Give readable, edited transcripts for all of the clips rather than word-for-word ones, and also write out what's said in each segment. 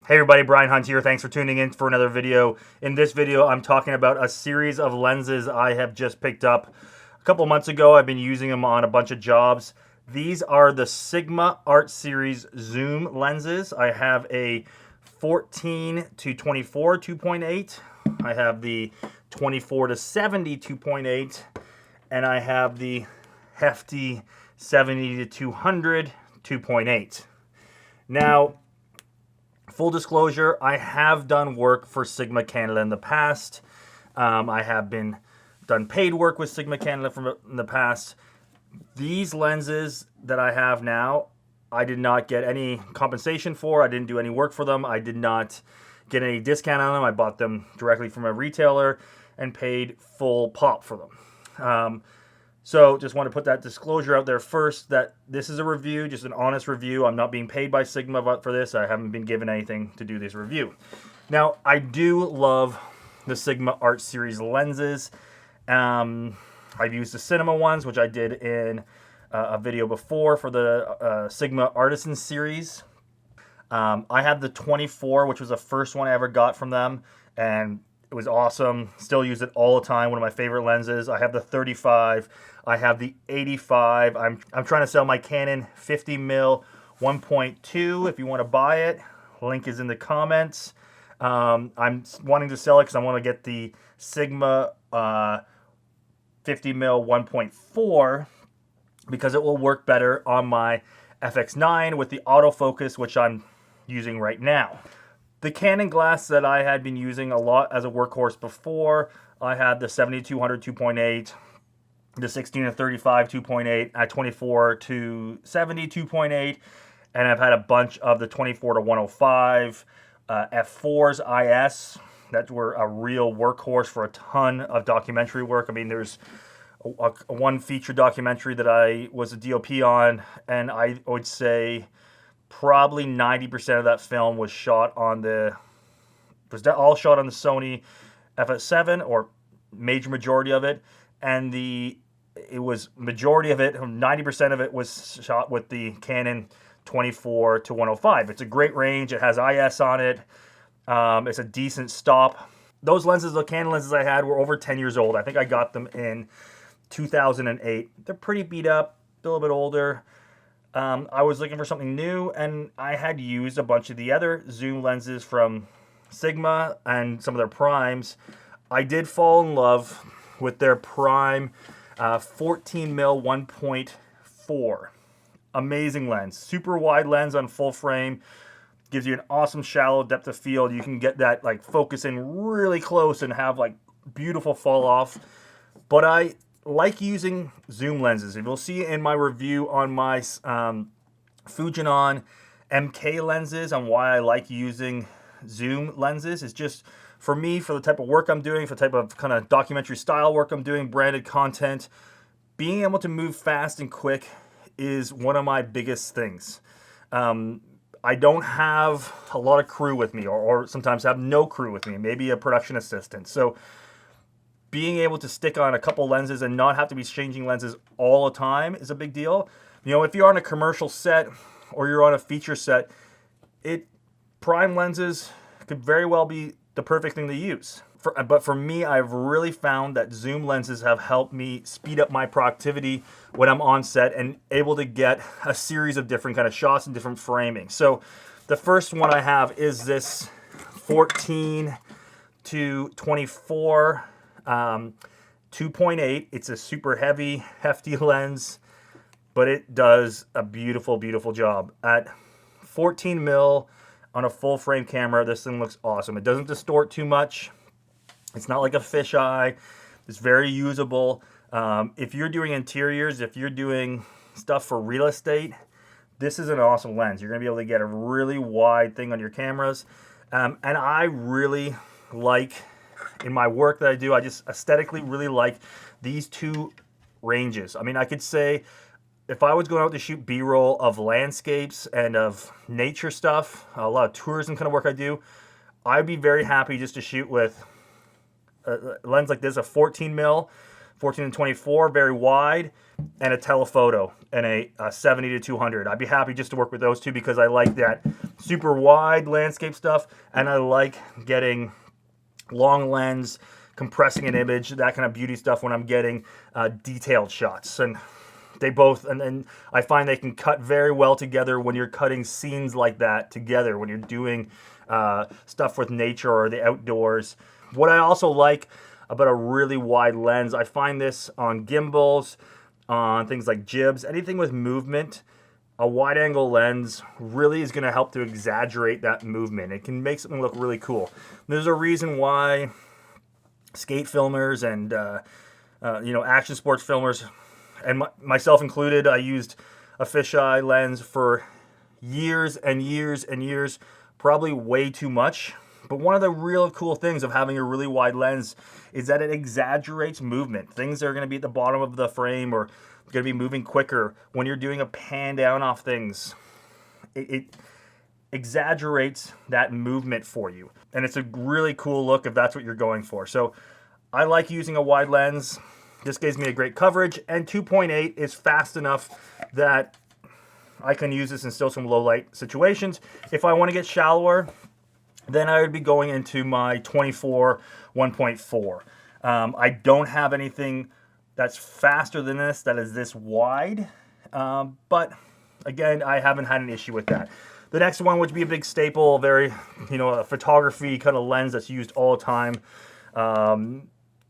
Hey everybody, Brian Hunt here. Thanks for tuning in for another video. In this video, I'm talking about a series of lenses I have just picked up a couple months ago. I've been using them on a bunch of jobs. These are the Sigma Art Series zoom lenses. I have a 14 to 24 2.8. I have the 24 to 70 2.8, and I have the hefty 70 to 200 2.8. Now, full disclosure, I have done work for Sigma Canada in the past. I have done paid work with Sigma Canada in the past. These lenses that I have now, I did not get any compensation for. I didn't do any work for them. I did not get any discount on them. I bought them directly from a retailer and paid full pop for them. So just want to put that disclosure out there first, that this is a review, just an honest review. I'm not being paid by Sigma for this. I haven't been given anything to do this review. Now, I do love the Sigma Art Series lenses. I've used the cinema ones, which I did in a video before for the Sigma Artisan series. I have the 24, which was the first one I ever got from them, and it was awesome. Still use it all the time. One of my favorite lenses. I have the 35. I have the 85. I'm trying to sell my Canon 50mm 1.2. If you want to buy it, link is in the comments. I'm wanting to sell it because I want to get the Sigma 50mm 1.4 because it will work better on my FX9 with the autofocus, which I'm using right now. The Canon glass that I had been using a lot as a workhorse before, I had the 70-200 2.8, the 16-35 2.8, at 24 to 70 2.8, and I've had a bunch of the 24 to 105 f4s IS that were a real workhorse for a ton of documentary work. I mean, there's one feature documentary that I was a DOP on, and I would say probably 90% of that film was shot on all shot on the Sony FS7, or majority of it, and it was majority of it, 90% of it was shot with the Canon 24 to 105. It's a great range. It has IS on it. It's a decent stop. Those lenses, the Canon lenses I had, were over 10 years old. I think I got them in 2008. They're pretty beat up, a little bit older. I was looking for something new, and I had used a bunch of the other zoom lenses from Sigma and some of their primes. I did fall in love with their prime 14mm 1.4. Amazing lens. Super wide lens on full frame. Gives you an awesome shallow depth of field. You can get that like focus in really close and have like beautiful fall off. But I like using zoom lenses. If you'll see in my review on my Fujinon MK lenses on why I like using zoom lenses, is just for me, for the type of work I'm doing, for the type of kind of documentary style work I'm doing, branded content, being able to move fast and quick is one of my biggest things. I don't have a lot of crew with me, or sometimes have no crew with me, maybe a production assistant. So being able to stick on a couple lenses and not have to be changing lenses all the time is a big deal. You know, if you're on a commercial set or you're on a feature set, prime lenses could very well be the perfect thing to use. But for me, I've really found that zoom lenses have helped me speed up my productivity when I'm on set and able to get a series of different kind of shots and different framing. So the first one I have is this 14 to 24 2.8. It's a super heavy, hefty lens, but it does a beautiful, beautiful job. At 14mm on a full frame camera, this thing looks awesome. It doesn't distort too much. It's not like a fisheye. It's very usable. If you're doing interiors, if you're doing stuff for real estate, this is an awesome lens. You're gonna be able to get a really wide thing on your cameras. And I really like, in my work that I do, I just aesthetically really like these two ranges. I mean, I could say if I was going out to shoot B-roll of landscapes and of nature stuff, a lot of tourism kind of work I do, I'd be very happy just to shoot with a lens like this, a 14mm 14 to 24, very wide, and a telephoto, and a 70 to 200. I'd be happy just to work with those two because I like that super wide landscape stuff, and I like getting long lens, compressing an image, that kind of beauty stuff when I'm getting detailed shots. And they both, and I find they can cut very well together when you're cutting scenes like that together, when you're doing stuff with nature or the outdoors. What I also like about a really wide lens, I find this on gimbals, on things like jibs, anything with movement, a wide angle lens really is going to help to exaggerate that movement. It can make something look really cool. There's a reason why skate filmers and action sports filmers, and myself included, I used a fisheye lens for years and years and years, probably way too much. But one of the real cool things of having a really wide lens is that it exaggerates movement. Things that are going to be at the bottom of the frame or going to be moving quicker. When you're doing a pan down off things, it exaggerates that movement for you. And it's a really cool look if that's what you're going for. So I like using a wide lens. This gives me a great coverage, and 2.8 is fast enough that I can use this in still some low light situations. If I want to get shallower, then I would be going into my 24 1.4. I don't have anything that's faster than this, that is this wide, but again, I haven't had an issue with that. The next one would be a big staple, very, a photography kind of lens that's used all the time.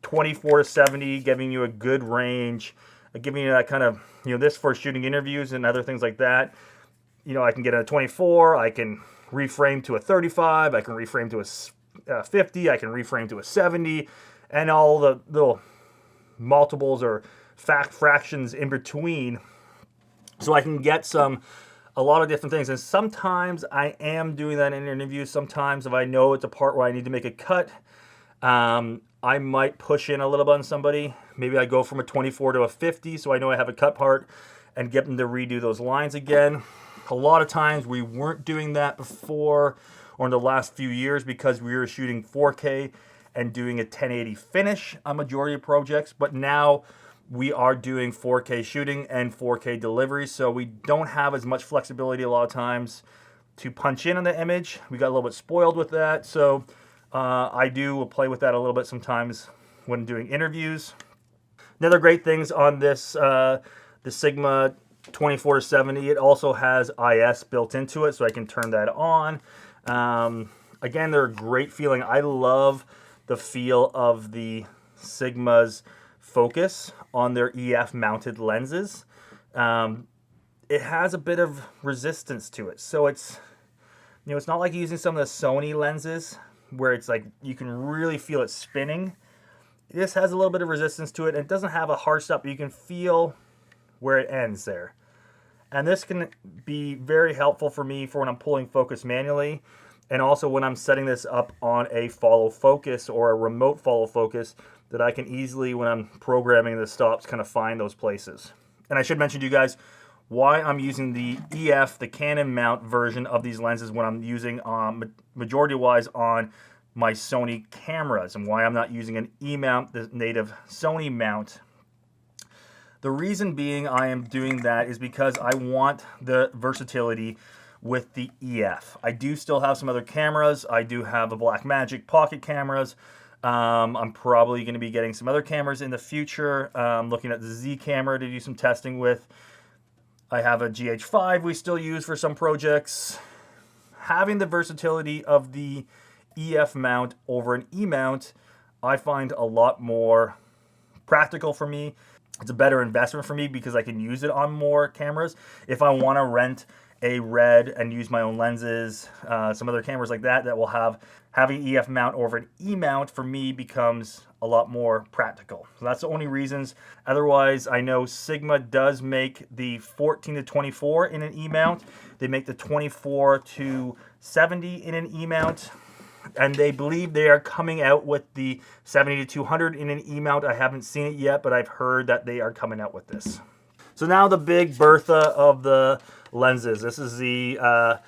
24 to 70, giving you a good range, giving you that kind of, this for shooting interviews and other things like that. I can get a 24, I can reframe to a 35, I can reframe to a 50, I can reframe to a 70, and all the little multiples or fractions in between, so I can get a lot of different things. And sometimes I am doing that in interviews. Sometimes if I know it's a part where I need to make a cut, I might push in a little bit on somebody. Maybe I go from a 24 to a 50, so I know I have a cut part, and get them to redo those lines again. A lot of times we weren't doing that before or in the last few years because we were shooting 4K and doing a 1080 finish on majority of projects, but now we are doing 4K shooting and 4K delivery, so we don't have as much flexibility a lot of times to punch in on the image. We got a little bit spoiled with that, so I do play with that a little bit sometimes when doing interviews. Another great things on this, the Sigma 24 to 70, it also has IS built into it, so I can turn that on. Again, they're a great feeling. I love the feel of the Sigma's focus on their EF mounted lenses. It has a bit of resistance to it, so it's it's not like using some of the Sony lenses where it's like you can really feel it spinning. This has a little bit of resistance to it, and it doesn't have a hard stop, but you can feel where it ends there. And this can be very helpful for me for when I'm pulling focus manually, and also when I'm setting this up on a follow focus or a remote follow focus, that I can easily, when I'm programming the stops, kind of find those places. And I should mention to you guys why I'm using the EF, the Canon mount version of these lenses when I'm using majority-wise on my Sony cameras, and why I'm not using an E mount, the native Sony mount. The reason being I am doing that is because I want the versatility with the EF. I do still have some other cameras. I do have the Blackmagic pocket cameras. I'm probably going to be getting some other cameras in the future. Looking at the Z camera to do some testing with. I have a GH5 we still use for some projects. Having the versatility of the EF mount over an E mount, I find a lot more practical for me. It's a better investment for me because I can use it on more cameras. If I want to rent a Red and use my own lenses, some other cameras like that will having EF mount over an E mount for me becomes a lot more practical. So that's the only reasons. Otherwise, I know Sigma does make the 14 to 24 in an E mount. They make the 24 to 70 in an E mount. And they believe they are coming out with the 70 to 200 in an E mount. I haven't seen it yet, but I've heard that they are coming out with this. So now the Big Bertha of the lenses. This is the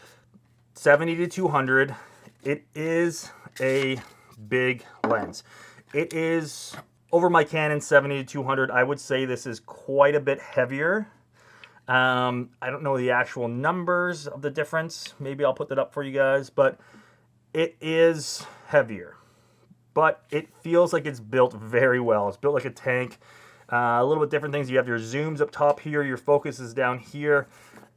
70 to 200. It is a big lens. It is Over my Canon 70-200, I would say this is quite a bit heavier. I don't know the actual numbers of the difference. Maybe I'll put that up for you guys, but it is heavier. But it feels like it's built very well. It's built like a tank. A little bit different things. You have your zooms up top here. Your focus is down here.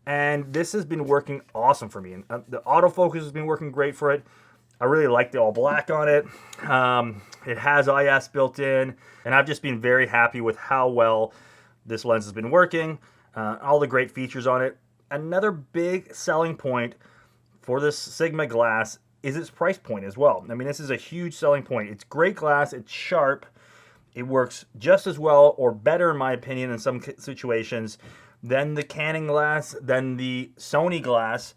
And this has been working awesome for me. And the autofocus has been working great for it. I really like the all black on it. It has IS built in. And I've just been very happy with how well this lens has been working. All the great features on it. Another big selling point for this Sigma glass is its price point as well. I mean, this is a huge selling point. It's great glass, it's sharp, it works just as well or better in my opinion in some situations than the Canon glass, than the Sony glass.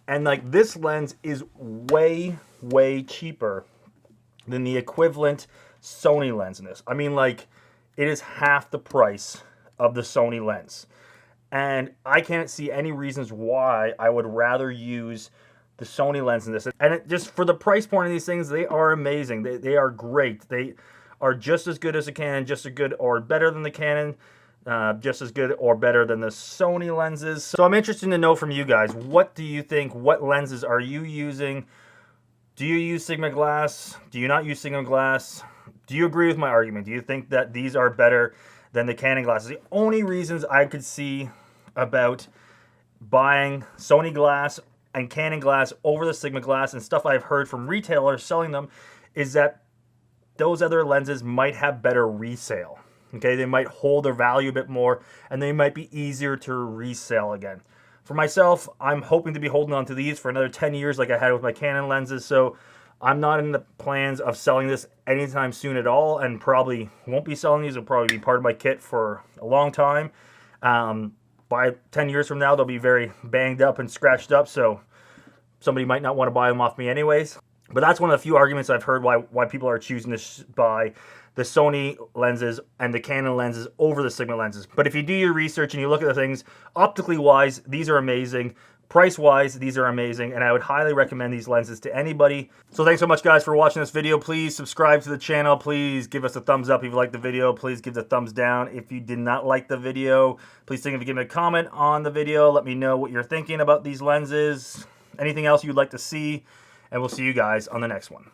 And like this lens is way, way cheaper than the equivalent Sony lens in this. I mean, like, it is half the price of the Sony lens. And I can't see any reasons why I would rather use the Sony lens in this. And it, just for the price point of these things, they are amazing. They are great. They are just as good as the Canon, just as good or better than the Canon, just as good or better than the Sony lenses. So I'm interested to know from you guys, what do you think? What lenses are you using? Do you use Sigma glass? Do you not use Sigma glass? Do you agree with my argument? Do you think that these are better than the Canon glasses? The only reasons I could see about buying Sony glass and Canon glass over the Sigma glass and stuff I've heard from retailers selling them is that those other lenses might have better resale. Okay, they might hold their value a bit more and they might be easier to resell again. For myself, I'm hoping to be holding on to these for another 10 years like I had with my Canon lenses, so I'm not in the plans of selling this anytime soon at all, and probably won't be selling these. It'll probably be part of my kit for a long time. By 10 years from now, they'll be very banged up and scratched up, so somebody might not want to buy them off me anyways. But that's one of the few arguments I've heard why people are choosing to buy the Sony lenses and the Canon lenses over the Sigma lenses. But if you do your research and you look at the things, optically wise, these are amazing. Price wise, these are amazing, and I would highly recommend these lenses to anybody. So thanks so much guys for watching this video. Please subscribe to the channel. Please give us a thumbs up if you liked the video. Please give the thumbs down if you did not like the video. Please think of giving a comment on the video. Let me know what you're thinking about these lenses. Anything else you'd like to see, and we'll see you guys on the next one.